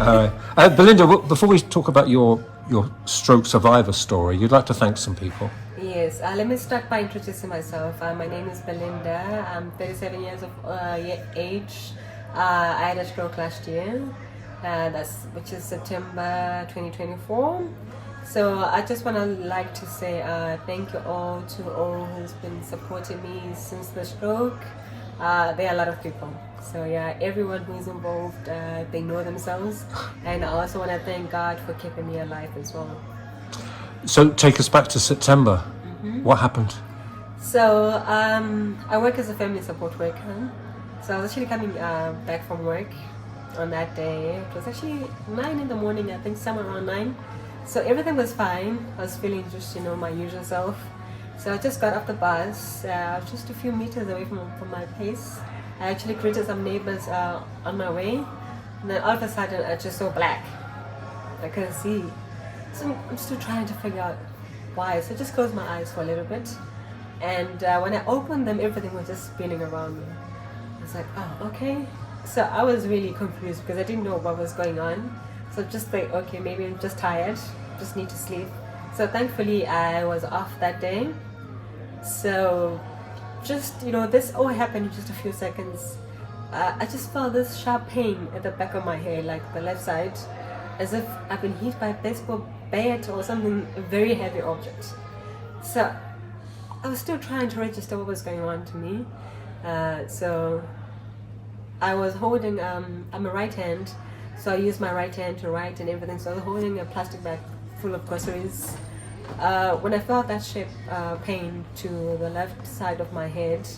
Belinda, before we talk about your stroke survivor story, you'd like to thank some people. Yes, let me start by introducing myself. My name is Belindah. I'm 37 years of age. I had a stroke last year, which is September 2024. So I just want to say thank you all to all who's been supporting me since the stroke. There are a lot of people. So yeah, everyone who's involved, they know themselves. And I also want to thank God for keeping me alive as well. So take us back to September. What happened? So I work as a family support worker. So I was actually coming back from work on that day. It was actually 9 in the morning, I think somewhere around 9. So everything was fine. I was feeling just, my usual self. So I just got off the bus, just a few meters away from my place. I actually greeted some neighbors on my way. And then all of a sudden I just saw black. I couldn't see. So I'm still trying to figure out why. So I just closed my eyes for a little bit. And when I opened them, everything was just spinning around me. I was like, oh, okay. So I was really confused because I didn't know what was going on. So just like, okay, maybe I'm just tired, just need to sleep. So thankfully I was off that day. So just, this all happened in just a few seconds. I just felt this sharp pain at the back of my head, like the left side, as if I've been hit by a baseball bat or something, a very heavy object. So I was still trying to register what was going on to me. So I was holding, I'm a right hand, so I used my right hand to write and everything. So I was holding a plastic bag full of groceries. When I felt that sharp pain to the left side of my head,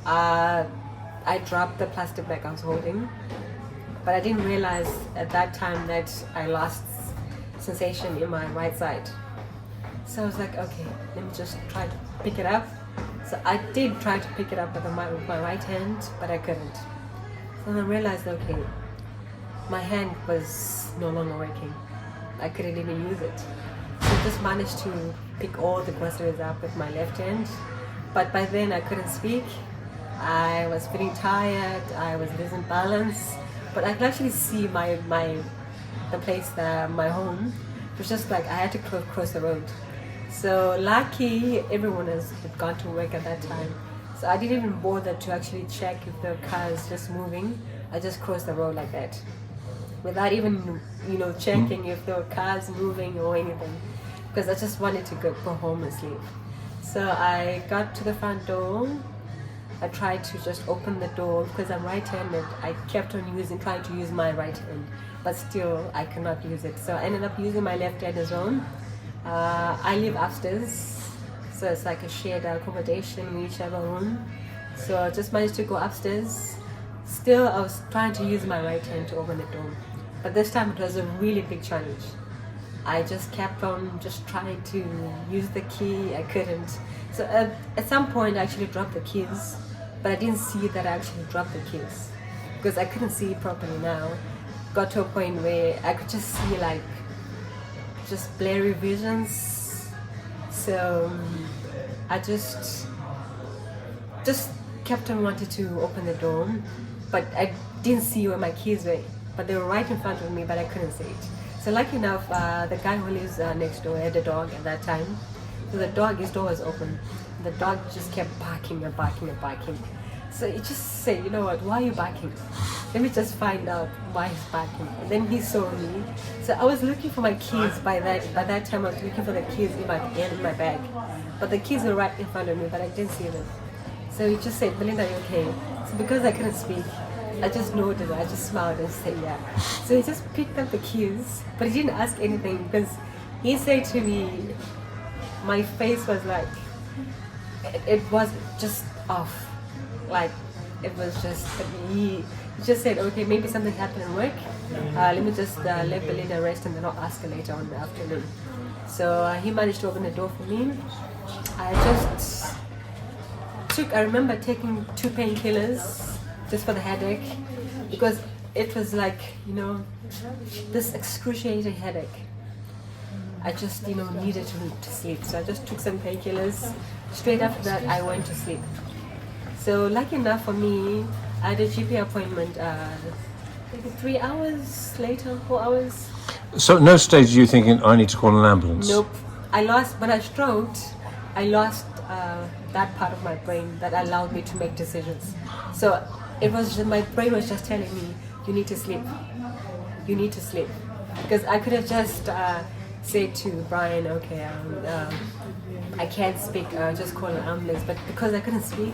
I dropped the plastic bag I was holding. But I didn't realize at that time that I lost sensation in my right side. So I was like, okay, let me just try to pick it up. So I did try to pick it up with my right hand, but I couldn't. So I realized, okay, my hand was no longer working. I couldn't even use it. So I just managed to pick all the groceries up with my left hand. But by then I couldn't speak. I was feeling tired. I was losing balance. But I could actually see the place there, my home. It was just like I had to cross the road. So lucky everyone had gone to work at that time. So I didn't even bother to actually check if the car is just moving. I just crossed the road like that, without even checking if the car's moving or anything, because I just wanted to go home and sleep. So I got to the front door. I tried to just open the door because I'm right-handed. I kept on trying to use my right hand, but still I could not use it. So I ended up using my left hand as well. I live upstairs, so it's like a shared accommodation. We each have a room. So I just managed to go upstairs. Still, I was trying to use my right hand to open the door, but this time it was a really big challenge. I just kept on just trying to use the key. I couldn't. So at some point I actually dropped the keys, but I didn't see that I actually dropped the keys because I couldn't see it properly now. Got to a point where I could just see like just blurry visions. So I just kept on wanting to open the door, but I didn't see where my keys were, but they were right in front of me, but I couldn't see it. So lucky enough, the guy who lives next door had a dog at that time. So his door was open. The dog just kept barking and barking and barking. So he just said, you know what, why are you barking? Let me just find out why he's barking. And then he saw me. So I was looking for my keys by that time. I was looking for the keys in my bag. But the keys were right in front of me, but I didn't see them. So he just said, Belinda, are you okay? So because I couldn't speak, I just nodded. I just smiled and said, yeah. So he just picked up the keys, but he didn't ask anything because he said to me, my face was like, it was just off. Like, it was just, he just said, okay, maybe something happened at work. Let me just let Belinda rest and then I'll ask her later on in the afternoon. So he managed to open the door for me. I remember taking 2 painkillers just for the headache because it was like, this excruciating headache. I just, needed to sleep. So I just took some painkillers. Straight after that, I went to sleep. So lucky enough for me, I had a GP appointment maybe 3 hours later, 4 hours. So at no stage are you thinking, I need to call an ambulance? Nope. When I stroked, I lost that part of my brain that allowed me to make decisions. So it was just, my brain was just telling me, you need to sleep. You need to sleep. Because I could have just said to Brian, okay, I can't speak, just call an ambulance. But because I couldn't speak,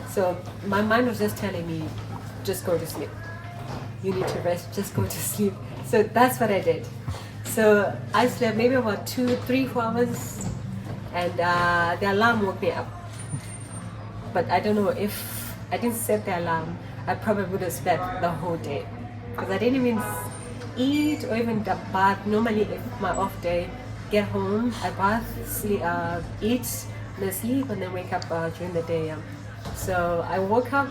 so my mind was just telling me, just go to sleep. You need to rest, just go to sleep. So that's what I did. So I slept maybe about 2, 3, 4 hours, and the alarm woke me up. But I don't know, if I didn't set the alarm, I probably would have slept the whole day. Because I didn't even eat or even bath. Normally, if my off day, get home, I bath, sleep, eat, and then sleep, and then wake up during the day. So I woke up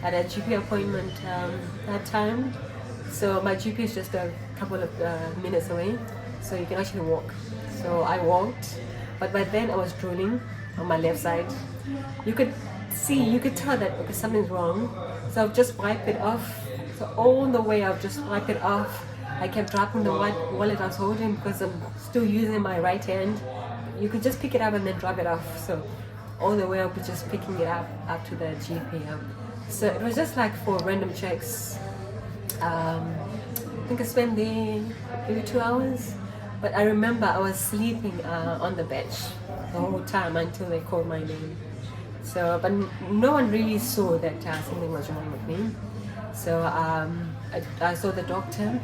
at a GP appointment that time. So my GP is just a couple of minutes away, so you can actually walk. So I walked, but by then I was drooling on my left side. You could tell that okay, something's wrong. So I've just wiped it off. So all the way I've just wiped it off. I kept dropping the wallet I was holding because I'm still using my right hand. You could just pick it up and then drop it off. So all the way I was just picking it up to the GP. So it was just like for random checks. I think I spent there maybe 2 hours, but I remember I was sleeping on the bench the whole time until they called my name. So, but no one really saw that something was wrong with me. So I saw the doctor,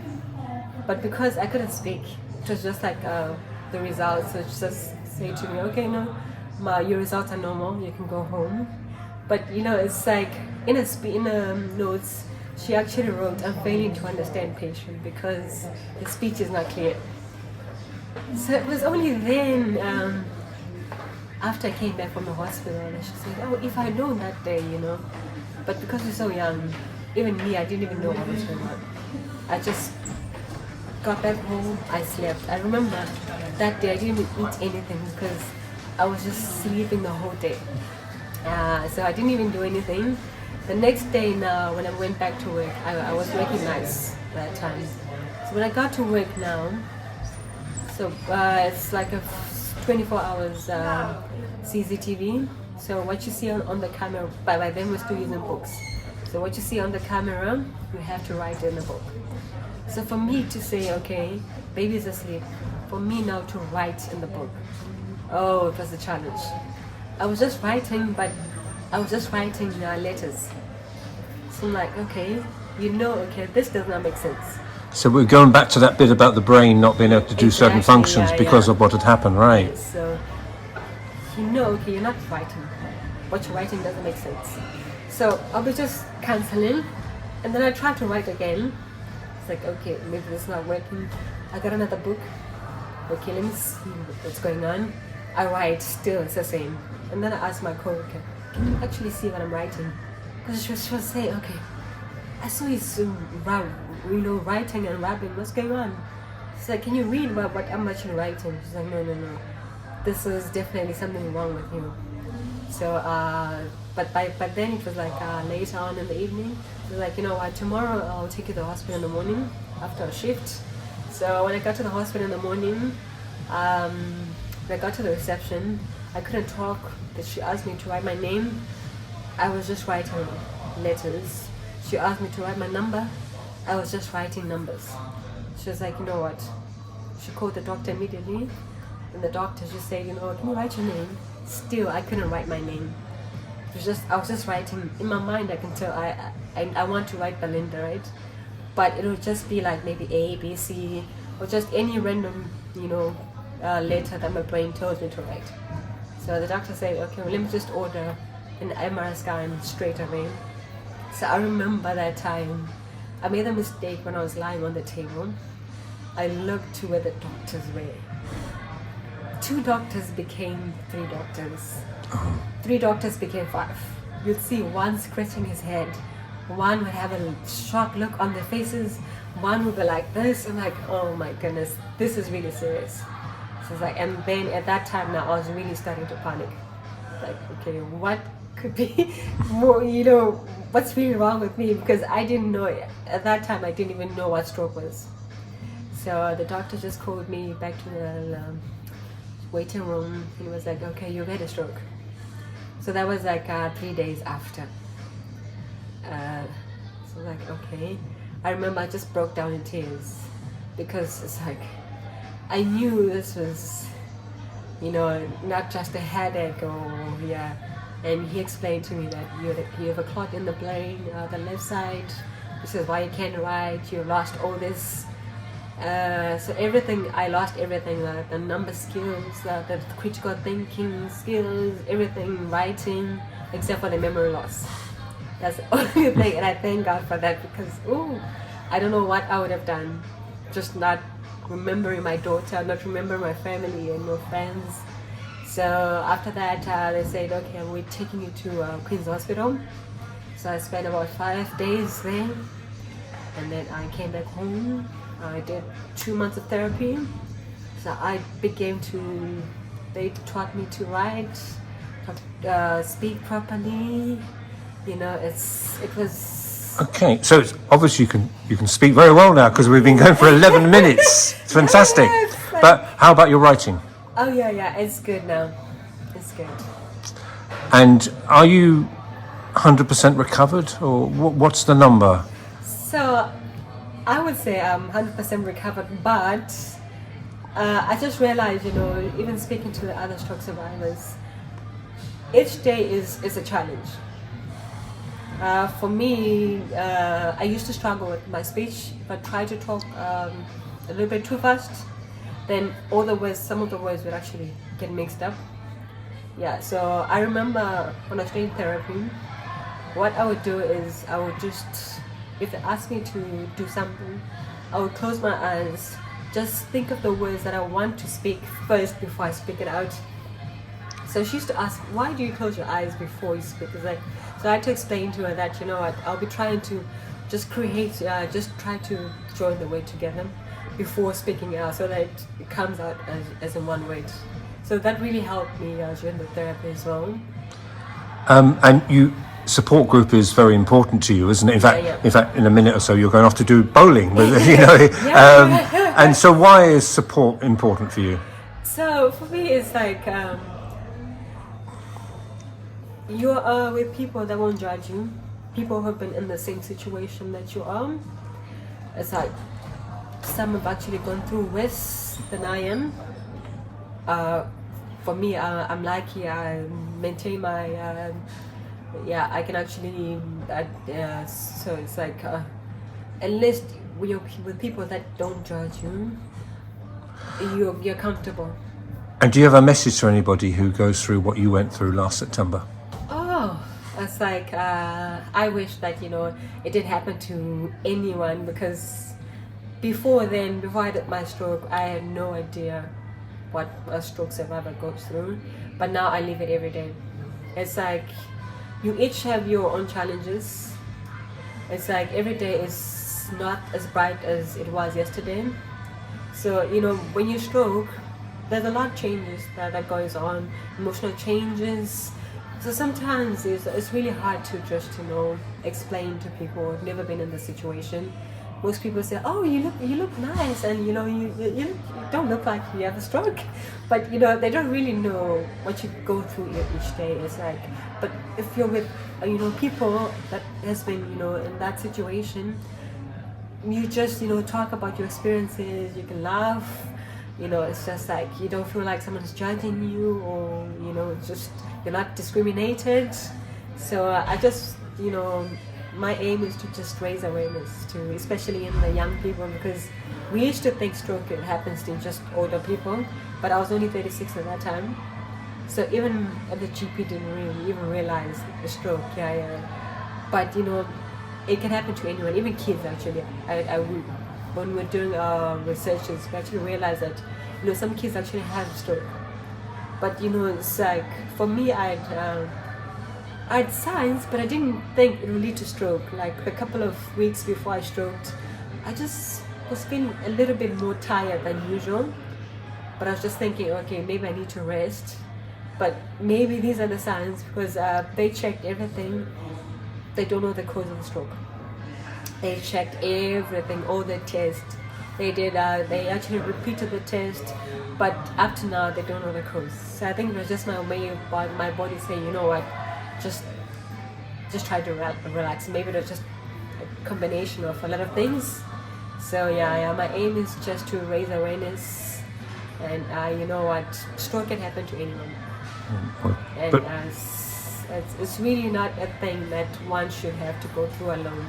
but because I couldn't speak, it was just like the results. So it just say to me, okay, no, your results are normal. You can go home. But it's like in a notes. She actually wrote, I'm failing to understand patient because his speech is not clear. So it was only then, after I came back from the hospital, and she said, oh, if I had known that day, But because we're so young, even me, I didn't even know what was going on. I just got back home, I slept. I remember that day I didn't even eat anything because I was just sleeping the whole day. So I didn't even do anything. The next day now, when I went back to work, I was working nights that time. So when I got to work now, so it's like a 24 hours CCTV. So what you see on the camera, by then we're still using books. So what you see on the camera, you have to write in the book. So for me to say, okay, baby's asleep, for me now to write in the book, oh, it was a challenge. I was just writing, but I was just writing letters. So I'm like, okay, this does not make sense. So we're going back to that bit about the brain not being able to do certain functions because of what had happened, right? Yes, so okay, you're not writing. What you're writing doesn't make sense. So I'll be just cancelling, and then I try to write again. It's like, okay, maybe this is not working. I got another book. Okay, let me see what's going on. I write, still it's the same. And then I asked my coworker, can you actually see what I'm writing? Because she was saying, okay, I saw you writing and rapping, what's going on? She's like, can you read what I'm actually writing? She's like, no. This is definitely something wrong with you. So, but then it was like later on in the evening. It was like, you know what, tomorrow I'll take you to the hospital in the morning after a shift. So when I got to the hospital in the morning, when I got to the reception, I couldn't talk, but she asked me to write my name. I was just writing letters. She asked me to write my number. I was just writing numbers. She was like, you know what? She called the doctor immediately, and the doctor just said, can you write your name? Still, I couldn't write my name. I was just writing. In my mind, I can tell I want to write Belindah, right? But it would just be like maybe A, B, C, or just any random, letter that my brain tells me to write. So the doctor said, okay, well, let me just order an MRI scan straight away. So I remember that time, I made a mistake when I was lying on the table. I looked to where the doctors were. 2 doctors became 3 doctors. 3 doctors became 5. You'd see one scratching his head. One would have a shocked look on their faces. One would be like this. I'm like, oh my goodness, this is really serious. So it's like, and then at that time now, I was really starting to panic. Like, okay, what could be more, you know, what's really wrong with me, because I didn't know at that time. I didn't even know what stroke was. So the doctor just called me back to the waiting room. He was like, okay, you've had a stroke. So that was like 3 days after. So like, okay. I remember I just broke down in tears, because it's like, I knew this was, you know, not just a headache or, yeah. And he explained to me that you have a clot in the brain, the left side. This is why you can't write. You lost all this. So everything, I lost everything, the number skills, the critical thinking skills, everything, writing, except for the memory loss. That's the only thing, and I thank God for that, because, I don't know what I would have done. Just not remembering my daughter, not remembering my family and my friends. So after that, they said, okay, we're taking you to Queen's Hospital. So I spent about 5 days there, and then I came back home. I did 2 months of therapy. So I began to, they taught me to write, speak properly. You know, it was. Okay, so it's obvious you can speak very well now, because we've been going for 11 minutes. It's fantastic. Yes, But how about your writing? Oh yeah, it's good now. It's good. And are you 100% recovered, or what's the number? So I would say I'm 100% recovered, but I just realized, you know, even speaking to the other stroke survivors, each day is a challenge. For me, I used to struggle with my speech. If I tried to talk a little bit too fast, then all the words, some of the words would actually get mixed up. Yeah, so I remember when I was doing therapy, what I would do is I would just, if they asked me to do something, I would close my eyes, just think of the words that I want to speak first before I speak it out. So she used to ask, why do you close your eyes before you speak? It's like, so I had to explain to her that, you know what, I'll be trying to just create, just try to join the word together before speaking out, so that it comes out as in one word. So that really helped me during the therapy as well. And support group is very important to you, isn't it? In fact, in a minute or so, you're going off to do bowling. But, you know, and so why is support important for you? So for me, it's like you are with people that won't judge you, people who have been in the same situation that you are. It's like some have actually gone through worse than I am. For me, I'm lucky. I maintain my, I can actually, so it's like, at least when you're with people that don't judge you, you're comfortable. And do you have a message to anybody who goes through what you went through last September? Oh, it's like, I wish that, you know, it didn't happen to anyone, because before I did my stroke, I had no idea what a stroke survivor goes through, but now I live it every day. It's like you each have your own challenges. It's like every day is not as bright as it was yesterday. So, you know, when you stroke, there's a lot of changes that goes on, emotional changes. So sometimes it's really hard to just, you know, explain to people who've never been in this situation. Most people say, "Oh, you look nice," and you know, you don't look like you have a stroke, but you know, they don't really know what you go through each day. It's like, but if you're with, you know, people that has been, you know, in that situation, you just, you know, talk about your experiences. You can laugh. You know, it's just like you don't feel like someone's judging you, or you know, it's just you're not discriminated. So I just, you know, my aim is to just raise awareness to, especially in the young people, because we used to think stroke happens to just older people, but I was only 36 at that time. So even the GP didn't really even realize the stroke, But you know, it can happen to anyone, even kids actually. When we're doing researches, we actually realized that, you know, some kids actually have stroke. But you know, it's like, for me, I had signs, but I didn't think it would lead to stroke. Like a couple of weeks before I stroked, I just was feeling a little bit more tired than usual. But I was just thinking, okay, maybe I need to rest. but maybe these are the signs because they checked everything. They don't know the cause of the stroke. They checked everything, all the tests. They did. They actually repeated the test, but up to now they don't know the cause. So I think it was just my way of my body saying, you know what, just try to relax. Maybe it was just a combination of a lot of things. So yeah, my aim is just to raise awareness, and you know what, stroke can happen to anyone, and it's really not a thing that one should have to go through alone.